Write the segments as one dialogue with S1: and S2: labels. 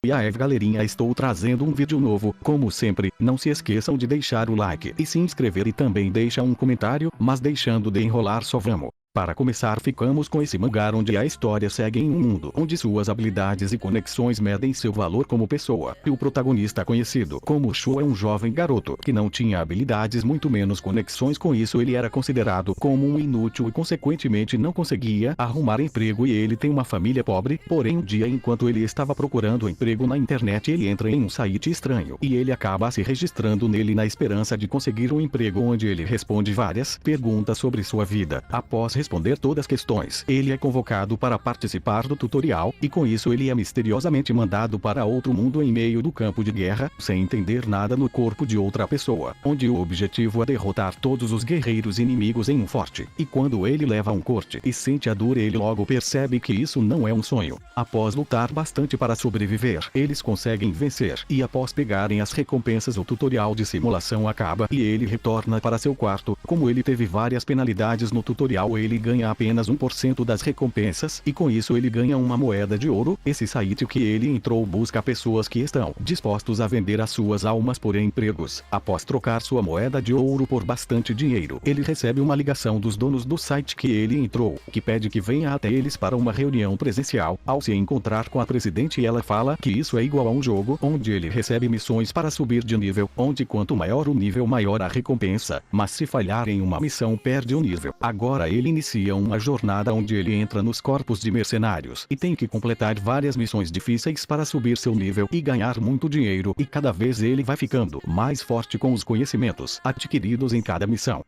S1: E aí galerinha, estou trazendo um vídeo novo. Como sempre, não se esqueçam de deixar o like e se inscrever e também deixa um comentário, mas deixando de enrolar só vamos. Para começar, ficamos com esse mangá onde a história segue em um mundo onde suas habilidades e conexões medem seu valor como pessoa. E o protagonista, conhecido como Shu, é um jovem garoto que não tinha habilidades, muito menos conexões. Com isso, ele era considerado como um inútil e consequentemente não conseguia arrumar emprego, e ele tem uma família pobre. Porém, um dia, enquanto ele estava procurando emprego na internet, ele entra em um site estranho e ele acaba se registrando nele na esperança de conseguir um emprego, onde ele responde várias perguntas sobre sua vida. Após responder todas as questões, ele é convocado para participar do tutorial, e com isso ele é misteriosamente mandado para outro mundo em meio do campo de guerra, sem entender nada, no corpo de outra pessoa, onde o objetivo é derrotar todos os guerreiros inimigos em um forte. E quando ele leva um corte e sente a dor, ele logo percebe que isso não é um sonho. Após lutar bastante para sobreviver, eles conseguem vencer, e após pegarem as recompensas, o tutorial de simulação acaba e ele retorna para seu quarto. Como ele teve várias penalidades no tutorial, ele ganha apenas 1% das recompensas, e com isso ele ganha uma moeda de ouro. Esse site que ele entrou busca pessoas que estão dispostos a vender as suas almas por empregos. Após trocar sua moeda de ouro por bastante dinheiro, ele recebe uma ligação dos donos do site que ele entrou, que pede que venha até eles para uma reunião presencial. Ao se encontrar com a presidente, ela fala que isso é igual a um jogo, onde ele recebe missões para subir de nível, onde quanto maior o nível, maior a recompensa, mas se falhar em uma missão, perde o nível. Agora ele inicia uma jornada onde ele entra nos corpos de mercenários e tem que completar várias missões difíceis para subir seu nível e ganhar muito dinheiro, e cada vez ele vai ficando mais forte com os conhecimentos adquiridos em cada missão.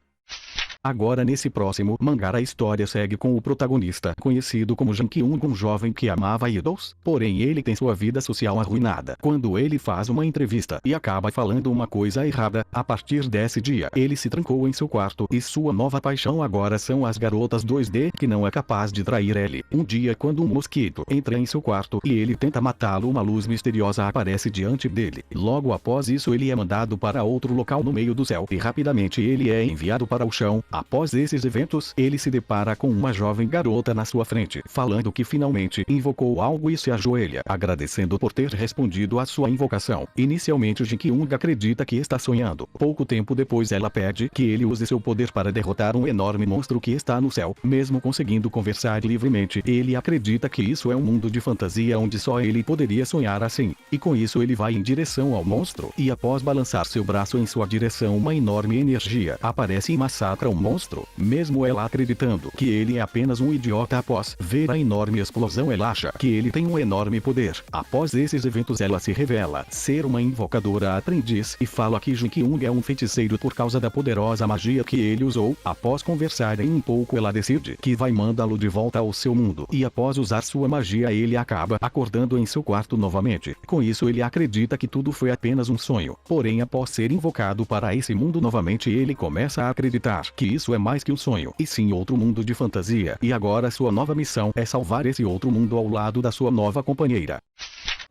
S1: Agora, nesse próximo mangá, a história segue com o protagonista, conhecido como Jang Kyung, um jovem que amava idols, porém ele tem sua vida social arruinada quando ele faz uma entrevista e acaba falando uma coisa errada. A partir desse dia, ele se trancou em seu quarto, e sua nova paixão agora são as garotas 2D, que não é capaz de trair ele. Um dia, quando um mosquito entra em seu quarto e ele tenta matá-lo, uma luz misteriosa aparece diante dele. Logo após isso, ele é mandado para outro local no meio do céu, e rapidamente ele é enviado para o chão. Após esses eventos, ele se depara com uma jovem garota na sua frente, falando que finalmente invocou algo, e se ajoelha, agradecendo por ter respondido à sua invocação. Inicialmente, Jang Kyung acredita que está sonhando. Pouco tempo depois, ela pede que ele use seu poder para derrotar um enorme monstro que está no céu. Mesmo conseguindo conversar livremente, ele acredita que isso é um mundo de fantasia onde só ele poderia sonhar assim. E com isso ele vai em direção ao monstro, e após balançar seu braço em sua direção, uma enorme energia aparece e massacra o monstro. Mesmo ela acreditando que ele é apenas um idiota, após ver a enorme explosão, ela acha que ele tem um enorme poder. Após esses eventos, ela se revela ser uma invocadora aprendiz e fala que Jang Kyung é um feiticeiro por causa da poderosa magia que ele usou. Após conversarem um pouco, ela decide que vai mandá-lo de volta ao seu mundo, e após usar sua magia, ele acaba acordando em seu quarto novamente. Com isso, ele acredita que tudo foi apenas um sonho. Porém, após ser invocado para esse mundo novamente, ele começa a acreditar que isso é mais que um sonho, e sim outro mundo de fantasia, e agora sua nova missão é salvar esse outro mundo ao lado da sua nova companheira.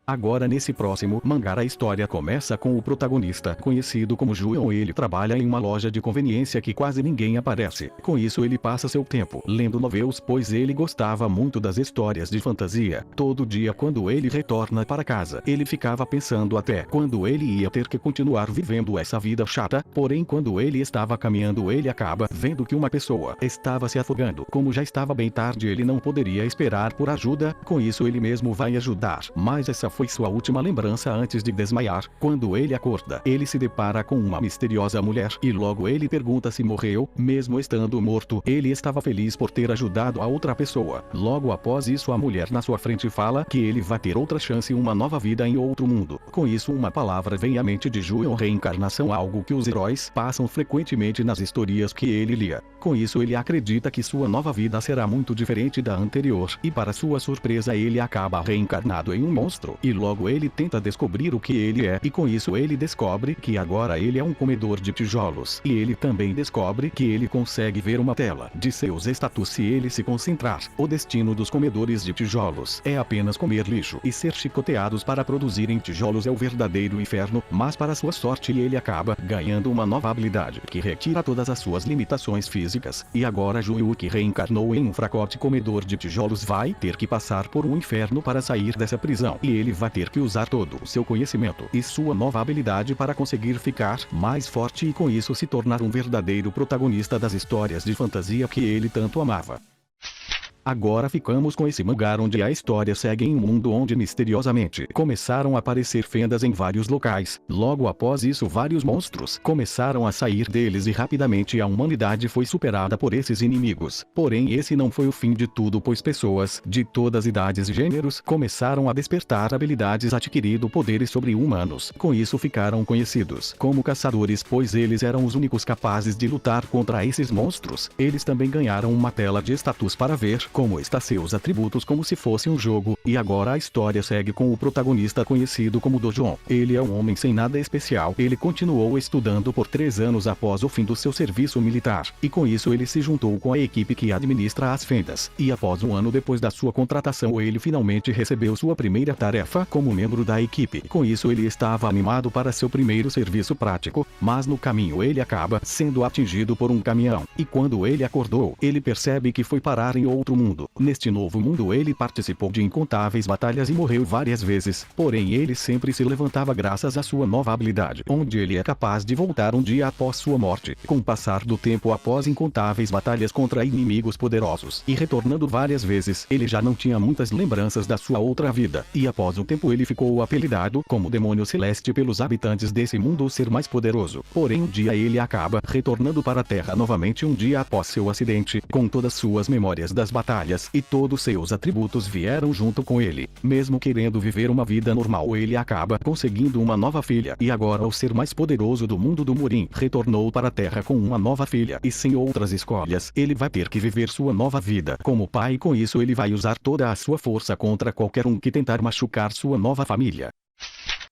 S1: Agora, nesse próximo mangá, a história começa com o protagonista, conhecido como Juon. Ele trabalha em uma loja de conveniência que quase ninguém aparece. Com isso, ele passa seu tempo lendo novelas, pois ele gostava muito das histórias de fantasia. Todo dia, quando ele retorna para casa, ele ficava pensando até quando ele ia ter que continuar vivendo essa vida chata. Porém, quando ele estava caminhando, ele acaba vendo que uma pessoa estava se afogando. Como já estava bem tarde, ele não poderia esperar por ajuda. Com isso, ele mesmo vai ajudar, mas essa foi sua última lembrança antes de desmaiar. Quando ele acorda, ele se depara com uma misteriosa mulher, e logo ele pergunta se morreu. Mesmo estando morto, ele estava feliz por ter ajudado a outra pessoa. Logo após isso, a mulher na sua frente fala que ele vai ter outra chance, uma nova vida em outro mundo. Com isso, uma palavra vem à mente de Juon: reencarnação, algo que os heróis passam frequentemente nas histórias que ele lia. Com isso, ele acredita que sua nova vida será muito diferente da anterior, e para sua surpresa, ele acaba reencarnado em um monstro. E logo ele tenta descobrir o que ele é, e com isso ele descobre que agora ele é um comedor de tijolos. E ele também descobre que ele consegue ver uma tela de seus status se ele se concentrar. O destino dos comedores de tijolos é apenas comer lixo e ser chicoteados para produzirem tijolos, é o verdadeiro inferno. Mas para sua sorte, ele acaba ganhando uma nova habilidade que retira todas as suas limitações físicas. E agora Juyu, que reencarnou em um fracote comedor de tijolos, vai ter que passar por um inferno para sair dessa prisão. E ele ele vai ter que usar todo o seu conhecimento e sua nova habilidade para conseguir ficar mais forte e com isso se tornar um verdadeiro protagonista das histórias de fantasia que ele tanto amava. Agora ficamos com esse mangá onde a história segue em um mundo onde misteriosamente começaram a aparecer fendas em vários locais. Logo após isso vários monstros começaram a sair deles e rapidamente a humanidade foi superada por esses inimigos. Porém esse não foi o fim de tudo, pois pessoas de todas idades e gêneros começaram a despertar habilidades adquirindo poderes sobre-humanos. Com isso ficaram conhecidos como caçadores, pois eles eram os únicos capazes de lutar contra esses monstros. Eles também ganharam uma tela de status para ver como está seus atributos como se fosse um jogo, e agora a história segue com o protagonista conhecido como Dojon. Ele é um homem sem nada especial, ele continuou estudando por 3 anos após o fim do seu serviço militar, e com isso ele se juntou com a equipe que administra as fendas, e após um ano depois da sua contratação ele finalmente recebeu sua primeira tarefa como membro da equipe. Com isso ele estava animado para seu primeiro serviço prático, mas no caminho ele acaba sendo atingido por um caminhão, e quando ele acordou, ele percebe que foi parar em outro mundo. Neste novo mundo ele participou de incontáveis batalhas e morreu várias vezes, porém ele sempre se levantava graças à sua nova habilidade, onde ele é capaz de voltar um dia após sua morte. Com o passar do tempo após incontáveis batalhas contra inimigos poderosos e retornando várias vezes, ele já não tinha muitas lembranças da sua outra vida, e após um tempo ele ficou apelidado como Demônio Celeste pelos habitantes desse mundo ser mais poderoso. Porém um dia ele acaba retornando para a Terra novamente um dia após seu acidente, com todas suas memórias das batalhas e todos seus atributos vieram junto com ele. Mesmo querendo viver uma vida normal ele acaba conseguindo uma nova filha, e agora o ser mais poderoso do mundo do Murim retornou para a Terra com uma nova filha, e sem outras escolhas ele vai ter que viver sua nova vida como pai, e com isso ele vai usar toda a sua força contra qualquer um que tentar machucar sua nova família.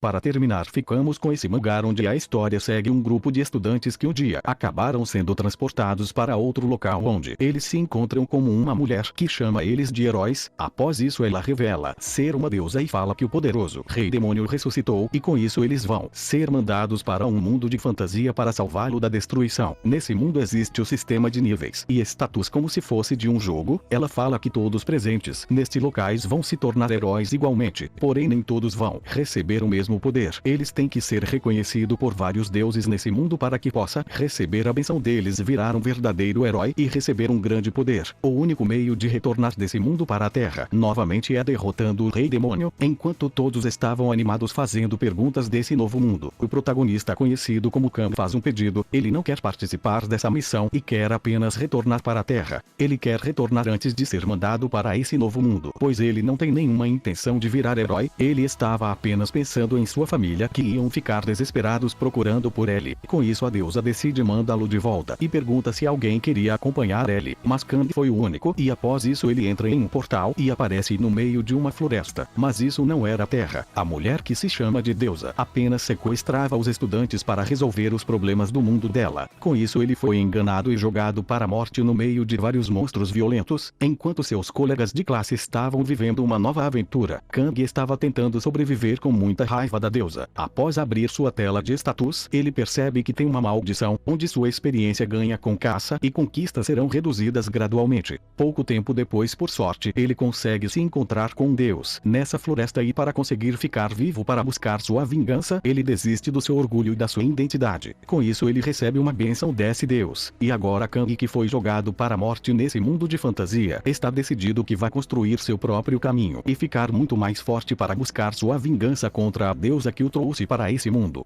S1: Para terminar ficamos com esse mangá onde a história segue um grupo de estudantes que um dia acabaram sendo transportados para outro local onde eles se encontram com uma mulher que chama eles de heróis. Após isso ela revela ser uma deusa e fala que o poderoso rei demônio ressuscitou, e com isso eles vão ser mandados para um mundo de fantasia para salvá-lo da destruição. Nesse mundo existe o sistema de níveis e status como se fosse de um jogo. Ela fala que todos presentes nestes locais vão se tornar heróis igualmente, porém nem todos vão receber o mesmo poder. Eles têm que ser reconhecidos por vários deuses nesse mundo para que possa receber a benção deles, virar um verdadeiro herói e receber um grande poder. O único meio de retornar desse mundo para a Terra novamente é derrotando o rei demônio. Enquanto todos estavam animados fazendo perguntas desse novo mundo, o protagonista conhecido como Khan faz um pedido. Ele não quer participar dessa missão e quer apenas retornar para a Terra. Ele quer retornar antes de ser mandado para esse novo mundo, pois ele não tem nenhuma intenção de virar herói. Ele estava apenas pensando em sua família que iam ficar desesperados procurando por ele. Com isso a deusa decide mandá-lo de volta e pergunta se alguém queria acompanhar ele, mas Kang foi o único, e após isso ele entra em um portal e aparece no meio de uma floresta. Mas isso não era a Terra. A mulher que se chama de deusa apenas sequestrava os estudantes para resolver os problemas do mundo dela. Com isso ele foi enganado e jogado para a morte no meio de vários monstros violentos, enquanto seus colegas de classe estavam vivendo uma nova aventura. Kang estava tentando sobreviver com muita raiva da deusa. Após abrir sua tela de status, ele percebe que tem uma maldição, onde sua experiência ganha com caça e conquistas serão reduzidas gradualmente. Pouco tempo depois, por sorte, ele consegue se encontrar com Deus nessa floresta, e para conseguir ficar vivo para buscar sua vingança, ele desiste do seu orgulho e da sua identidade. Com isso ele recebe uma bênção desse Deus, e agora Kang, que foi jogado para a morte nesse mundo de fantasia, está decidido que vai construir seu próprio caminho e ficar muito mais forte para buscar sua vingança contra a deusa que o trouxe para esse mundo.